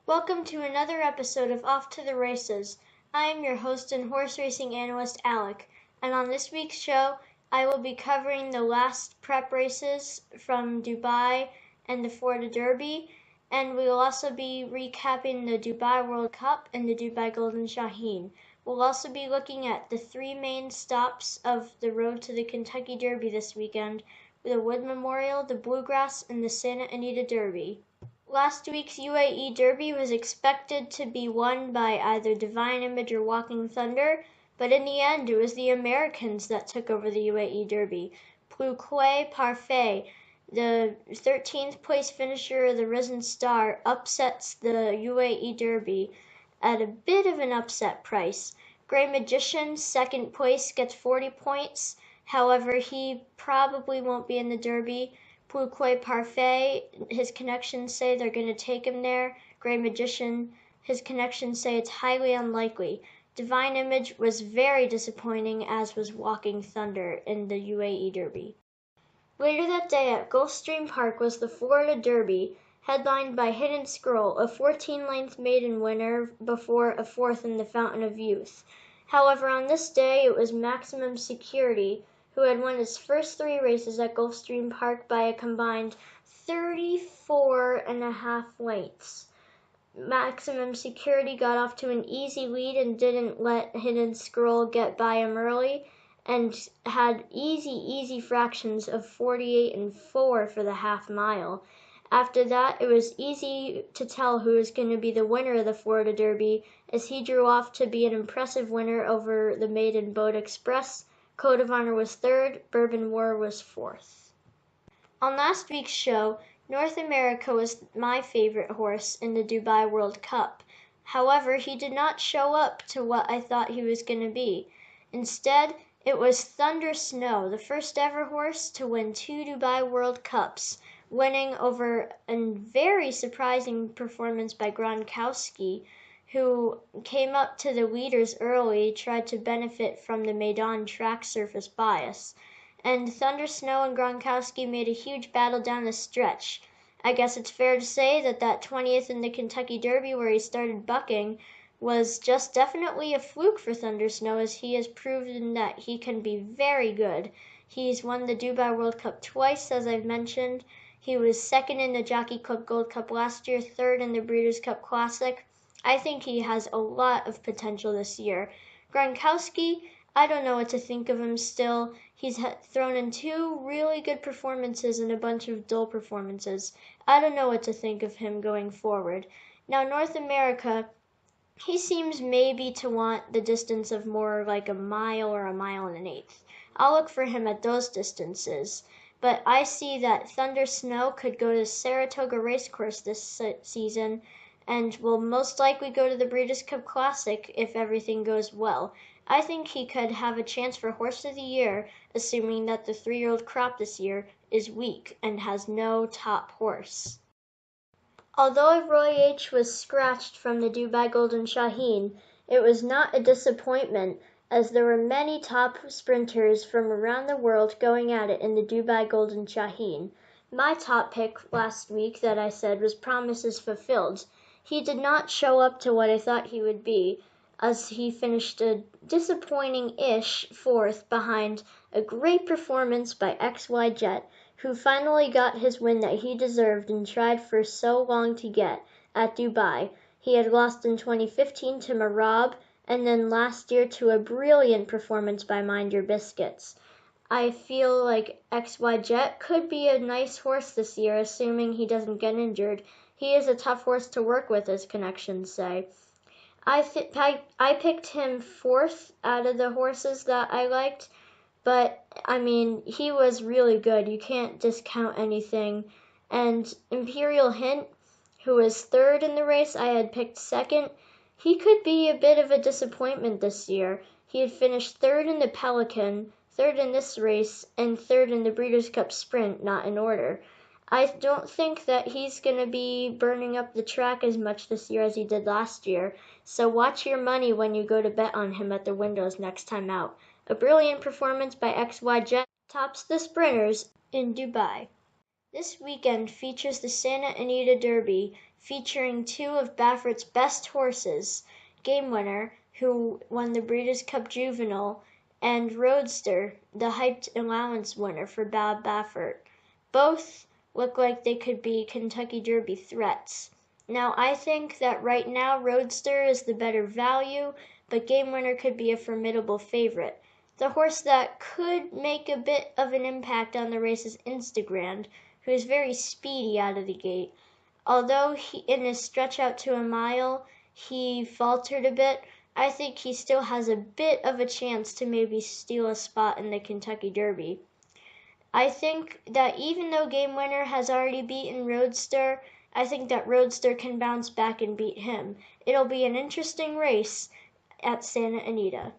Welcome to another episode of Off to the Races. I am your host and horse racing analyst, Alec, and on this week's show, I will be covering the last prep races from Dubai and the Florida Derby, and we will also be recapping the Dubai World Cup and the Dubai Golden Shaheen. We'll also be looking at the three main stops of the road to the Kentucky Derby this weekend, the Wood Memorial, the Bluegrass, and the Santa Anita Derby. Last week's UAE Derby was expected to be won by either Divine Image or Walking Thunder, but in the end it was the Americans that took over the UAE Derby. Blue Clay Parfait, the 13th place finisher of the Risen Star, upsets the UAE Derby at a bit of an upset price. Grey Magician, second place, gets 40 points. However, he probably won't be in the Derby. Blue Clay Parfait, his connections say they're going to take him there. Grey Magician, his connections say it's highly unlikely. Divine Image was very disappointing, as was Walking Thunder in the UAE Derby. Later that day at Gulfstream Park was the Florida Derby, headlined by Hidden Scroll, a 14-length maiden winner before a fourth in the Fountain of Youth. However, on this day it was Maximum Security, who had won its first three races at Gulfstream Park by a combined 34.5 lengths. Maximum Security got off to an easy lead and didn't let Hidden Scroll get by him early, and had easy fractions of 48 and 4 for the half mile. After that, it was easy to tell who was going to be the winner of the Florida Derby, as he drew off to be an impressive winner over the maiden Boat Express. Code of Honor was third, Bourbon War was fourth. On last week's show, North America was my favorite horse in the Dubai World Cup. However, he did not show up to what I thought he was going to be. Instead, it was Thunder Snow, the first ever horse to win 2 Dubai World Cups, winning over a very surprising performance by Gronkowski, who came up to the leaders early, tried to benefit from the Maidan track surface bias. And Thunder Snow and Gronkowski made a huge battle down the stretch. I guess it's fair to say that 20th in the Kentucky Derby, where he started bucking, was just definitely a fluke for Thunder Snow, as he has proven that he can be very good. He's won the Dubai World Cup twice, as I've mentioned. He was second in the Jockey Club Gold Cup last year, third in the Breeders' Cup Classic. I think he has a lot of potential this year. Gronkowski, I don't know what to think of him still. He's thrown in 2 really good performances and a bunch of dull performances. I don't know what to think of him going forward. Now, North America, he seems maybe to want the distance of more like a mile or a mile and an eighth. I'll look for him at those distances. But I see that Thunder Snow could go to Saratoga Racecourse this season, and will most likely go to the Breeders' Cup Classic if everything goes well. I think he could have a chance for Horse of the Year, assuming that the 3-year-old crop this year is weak and has no top horse. Although Roy H. was scratched from the Dubai Golden Shaheen, it was not a disappointment, as there were many top sprinters from around the world going at it in the Dubai Golden Shaheen. My top pick last week that I said was Promises Fulfilled. He did not show up to what I thought he would be, as he finished a disappointing-ish fourth behind a great performance by XY Jet, who finally got his win that he deserved and tried for so long to get at Dubai. He had lost in 2015 to Marab, and then last year to a brilliant performance by Mind Your Biscuits. I feel like XY Jet could be a nice horse this year, assuming he doesn't get injured. He is a tough horse to work with, as connections say. I picked him fourth out of the horses that I liked, but I mean, he was really good. You can't discount anything. And Imperial Hint, who was third in the race, I had picked second. He could be a bit of a disappointment this year. He had finished third in the Pelican, third in this race, and third in the Breeders' Cup Sprint, not in order. I don't think that he's going to be burning up the track as much this year as he did last year, so watch your money when you go to bet on him at the windows next time out. A brilliant performance by XY Jet tops the sprinters in Dubai. This weekend features the Santa Anita Derby, featuring two of Baffert's best horses, Game Winner, who won the Breeders' Cup Juvenile, and Roadster, the hyped allowance winner for Bob Baffert. Both look like they could be Kentucky Derby threats. Now, I think that right now Roadster is the better value, but Game Winner could be a formidable favorite. The horse that could make a bit of an impact on the race is Instagrand, who is very speedy out of the gate. Although in his stretch out to a mile, he faltered a bit, I think he still has a bit of a chance to maybe steal a spot in the Kentucky Derby. I think that even though Game Winner has already beaten Roadster, I think that Roadster can bounce back and beat him. It'll be an interesting race at Santa Anita.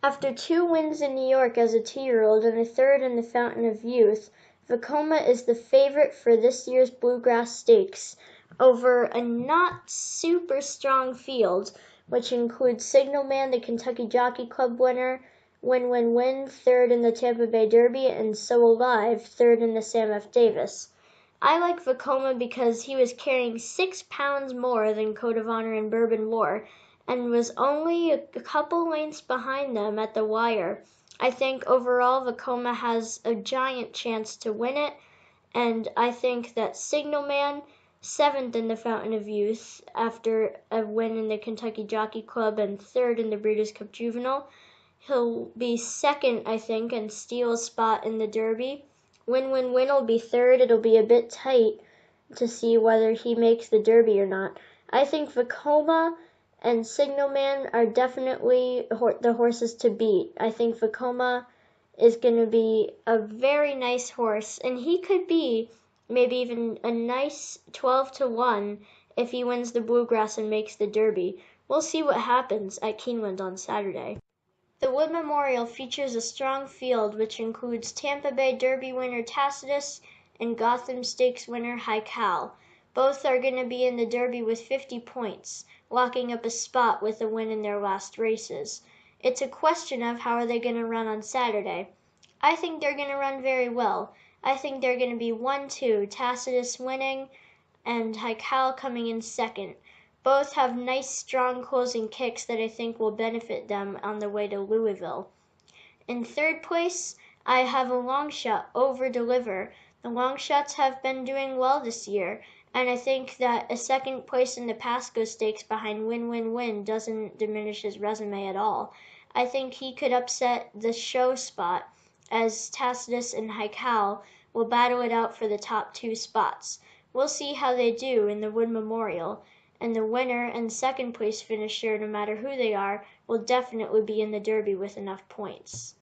After 2 wins in New York as a 2-year-old and a third in the Fountain of Youth, Vekoma is the favorite for this year's Bluegrass Stakes over a not super strong field, which includes Signalman, the Kentucky Jockey Club winner, Win Win Win, third in the Tampa Bay Derby, and So Alive, third in the Sam F. Davis. I like Vekoma because he was carrying 6 pounds more than Code of Honor and Bourbon War, and was only a couple lengths behind them at the wire. I think overall Vekoma has a giant chance to win it, and I think that Signalman, 7th in the Fountain of Youth after a win in the Kentucky Jockey Club and 3rd in the Breeders' Cup Juvenile, he'll be 2nd, I think, and steal a spot in the Derby. Win Win Win will be 3rd. It'll be a bit tight to see whether he makes the Derby or not. I think Vekoma and Signalman are definitely the horses to beat. I think Vekoma is going to be a very nice horse, and he could be maybe even a nice 12-1 if he wins the Bluegrass and makes the Derby. We'll see what happens at Keeneland on Saturday. The Wood Memorial features a strong field which includes Tampa Bay Derby winner Tacitus and Gotham Stakes winner High Cal. Both are going to be in the Derby with 50 points, locking up a spot with a win in their last races. It's a question of how are they going to run on Saturday. I think they're going to run very well. I think they're going to be 1-2, Tacitus winning and High Cal coming in 2nd. Both have nice strong closing kicks that I think will benefit them on the way to Louisville. In 3rd place, I have a long shot, Over Deliver. The long shots have been doing well this year, and I think that a 2nd place in the Pasco Stakes behind Win Win Win doesn't diminish his resume at all. I think he could upset the show spot, as Tacitus and High Cal will battle it out for the top 2 spots. We'll see how they do in the Wood Memorial, and the winner and 2nd place finisher, no matter who they are, will definitely be in the Derby with enough points.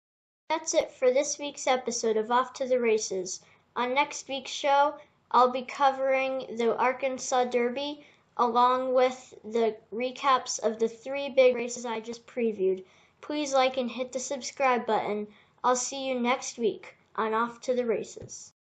That's it for this week's episode of Off to the Races. On next week's show, I'll be covering the Arkansas Derby along with the recaps of the 3 big races I just previewed. Please like and hit the subscribe button. I'll see you next week on Off to the Races.